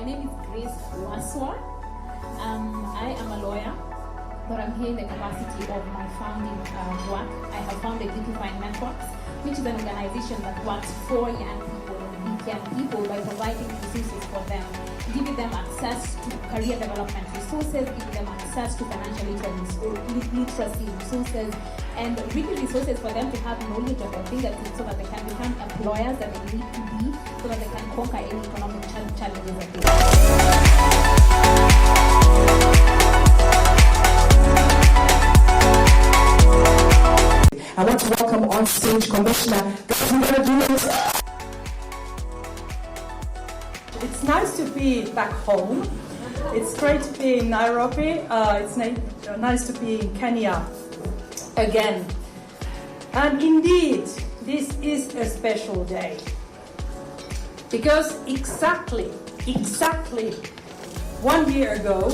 name is Grace Waswa. I am a lawyer, but I'm here in the capacity of my founding work. I have founded Unifying Networks, which is an organization that works for young people and weak young people by providing resources for them, giving them access to career development resources, giving them access to financial literacy resources, and really resources for them to have knowledge of their fingertips so that they can become employers that they need to be, so that they can conquer any economic challenges that they have. I want to welcome on stage Commissioner. It's nice to be back home. It's great to be in Nairobi. It's nice to be in Kenya again. And indeed, this is a special day. Because exactly 1 year ago,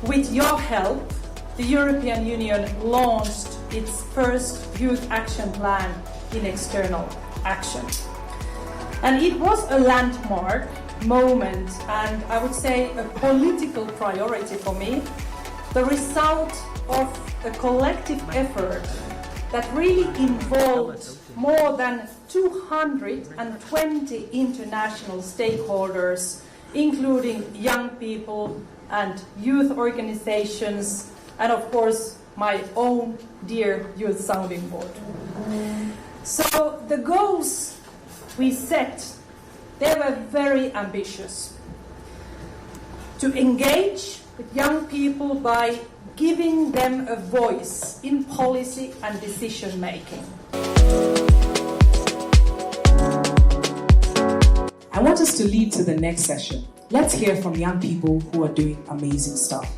with your help, the European Union launched its first Youth Action Plan in external action. And it was a landmark moment, and I would say a political priority for me, the result of a collective effort that really involved more than 220 international stakeholders, including young people and youth organizations, and of course, my own dear Youth Sounding Board. So the goals we set, they were very ambitious. To engage with young people by giving them a voice in policy and decision making. I want us to lead to the next session. Let's hear from young people who are doing amazing stuff.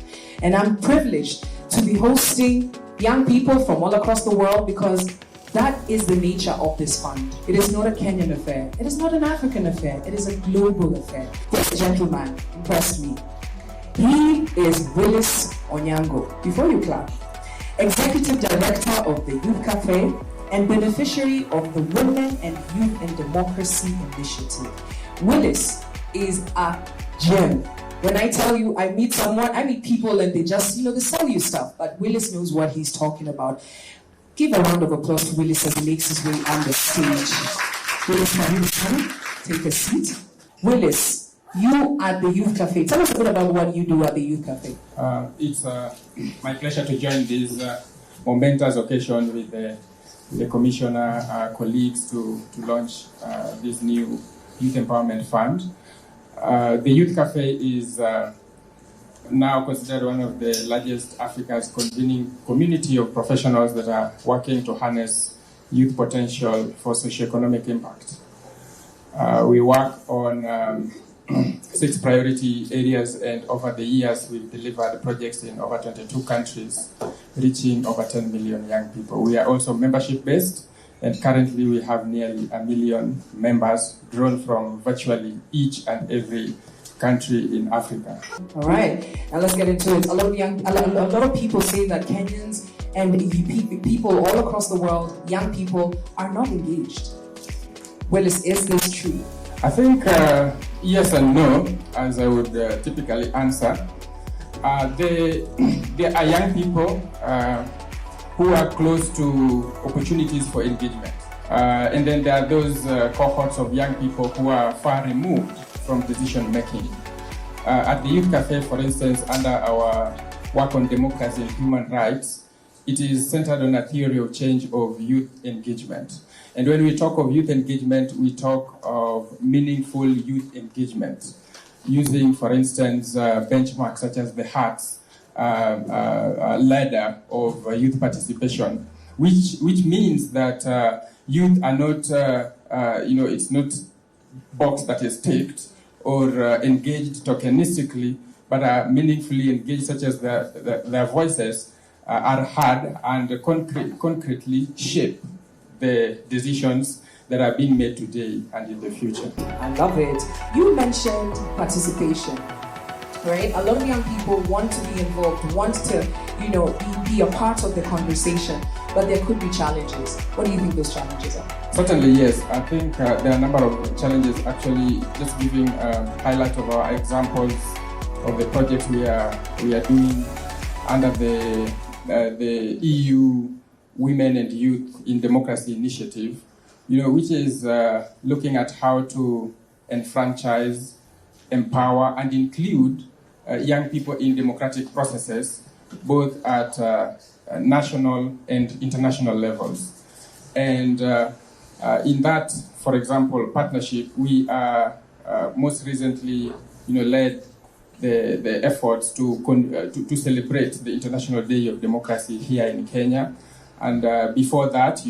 And I'm privileged to be hosting young people from all across the world because that is the nature of this fund. It is not a Kenyan affair. It is not an African affair. It is a global affair. This gentleman impressed me. He is Willis Onyango. Before you clap, Executive Director of the Youth Cafe and beneficiary of the Women and Youth and Democracy Initiative. Willis is a gem. When I tell you I meet someone, I meet people and they just, they sell you stuff. But Willis knows what he's talking about. Give a round of applause to Willis as he makes his way on the stage. Willis, can you come? Take a seat. Willis, you at the Youth Cafe. Tell us a bit about what you do at the Youth Cafe. It's my pleasure to join this momentous occasion with the Commissioner colleagues to launch this new Youth Empowerment Fund. The Youth Cafe is now considered one of the largest Africa's convening community of professionals that are working to harness youth potential for socioeconomic impact. We work on 6 priority areas, and over the years we've delivered projects in over 22 countries, reaching over 10 million young people. We are also membership-based, and currently we have nearly 1 million members drawn from virtually each and every country in Africa. All right, now let's get into it. A lot of people say that Kenyans and people all across the world, young people, are not engaged. Willis, is this true? I think yes and no, as I would typically answer. There are young people who are close to opportunities for engagement. And then there are those cohorts of young people who are far removed from decision making. At the Youth Cafe, for instance, under our work on democracy and human rights, it is centered on a theory of change of youth engagement. And when we talk of youth engagement, we talk of meaningful youth engagement, using, for instance, benchmarks such as the HEARTS ladder of youth participation, which means that youth are not, it's not box that is ticked or engaged tokenistically, but are meaningfully engaged, such as their voices are heard and concretely shape the decisions that are being made today and in the future. I love it. You mentioned participation. right? A lot of young people want to be involved, want to, be a part of the conversation, but there could be challenges. What do you think those challenges are? Certainly, yes. I think there are a number of challenges. Actually, just giving a highlight of our examples of the projects we are doing under the EU Women and Youth in Democracy Initiative, which is looking at how to enfranchise, empower, and include young people in democratic processes, both at national and international levels. And in that, for example, partnership, we are most recently, led the efforts to celebrate the International Day of Democracy here in Kenya. And before that,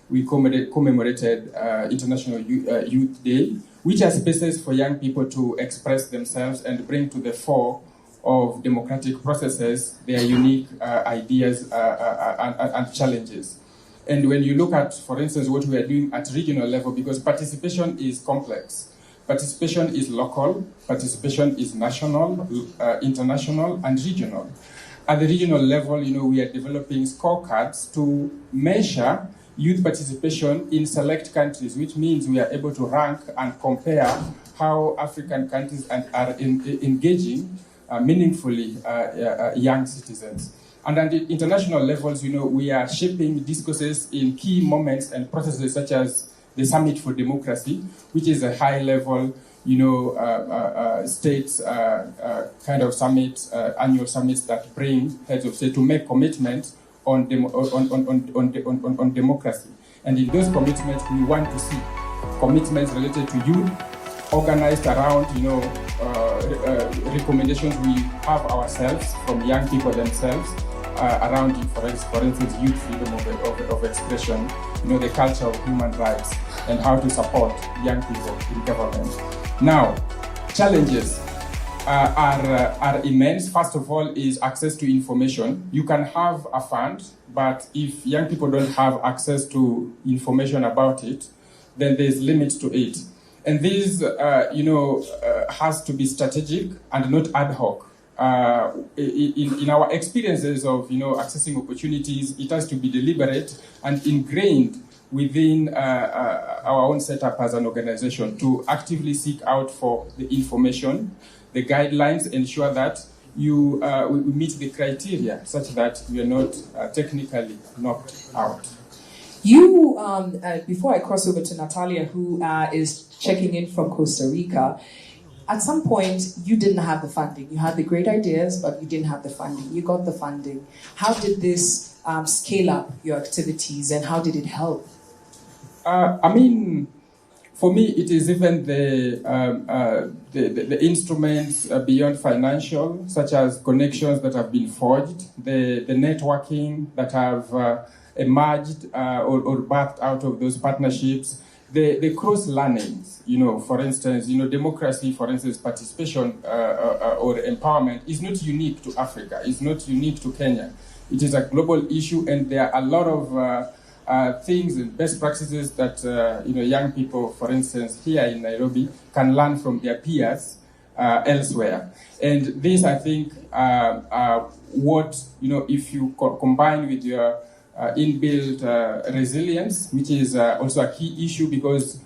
we commemorated International Youth Day, which are spaces for young people to express themselves and bring to the fore of democratic processes their unique ideas and challenges. And when you look at, for instance, what we are doing at regional level, because participation is complex. Participation is local, participation is national, international, and regional. At the regional level, we are developing scorecards to measure youth participation in select countries, which means we are able to rank and compare how African countries are engaging meaningfully young citizens. And at the international levels, we are shaping discourses in key moments and processes such as the Summit for Democracy, which is a high-level, states kind of summit, annual summits that bring heads of state to make commitments on democracy. And in those commitments, we want to see commitments related to youth, organized around, recommendations we have ourselves from young people themselves around, for instance, youth freedom of expression, the culture of human rights, and how to support young people in government. Now, challenges are immense. First of all is access to information. You can have a fund, but if young people don't have access to information about it, then there's limits to it. And this, has to be strategic and not ad hoc. In our experiences of, accessing opportunities, it has to be deliberate and ingrained within our own setup as an organization to actively seek out for the information, the guidelines, ensure that we meet the criteria such that we are not technically knocked out. You, before I cross over to Natalia, who is checking in from Costa Rica, at some point you didn't have the funding. You had the great ideas, but you didn't have the funding. You got the funding. How did this scale up your activities, and how did it help? For me, it is even the instruments beyond financial, such as connections that have been forged, the networking that have emerged or birthed out of those partnerships, the cross learnings. For instance, democracy, for instance, participation or empowerment is not unique to Africa. It's not unique to Kenya. It is a global issue, and there are a lot of things and best practices that young people, for instance, here in Nairobi, can learn from their peers elsewhere. And this, I think, what if you combine with your inbuilt resilience, which is also a key issue, because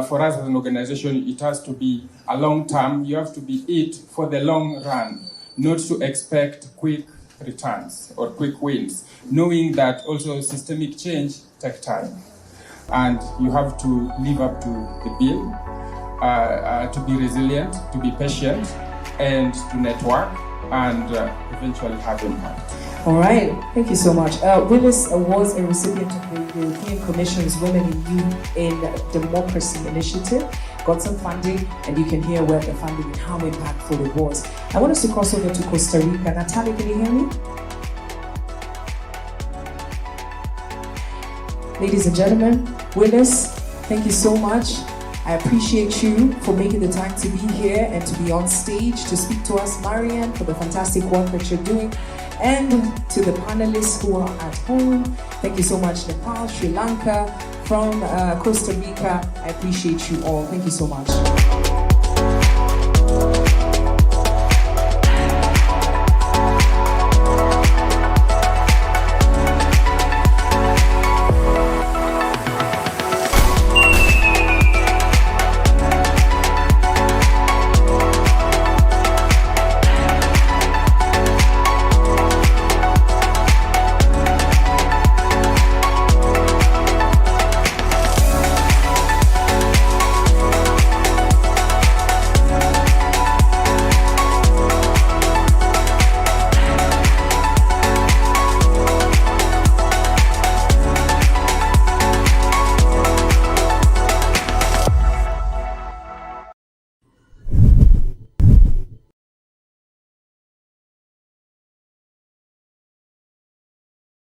for us as an organization, it has to be a long term. You have to be it for the long run, not to expect quick returns or quick wins, knowing that also systemic change takes time, and you have to live up to the bill, to be resilient, to be patient, and to network, and eventually have impact. All right, thank you so much. Willis was a recipient of the European Commission's Women in Youth in Democracy Initiative. Got some funding, and you can hear where the funding and how impactful it was. I want us to cross over to Costa Rica. Natalia, can you hear me? Ladies and gentlemen, Willis, thank you so much. I appreciate you for making the time to be here and to be on stage to speak to us. Marianne, for the fantastic work that you're doing. And to the panelists who are at home, thank you so much. Nepal, Sri Lanka, from Costa Rica, I appreciate you all. Thank you so much.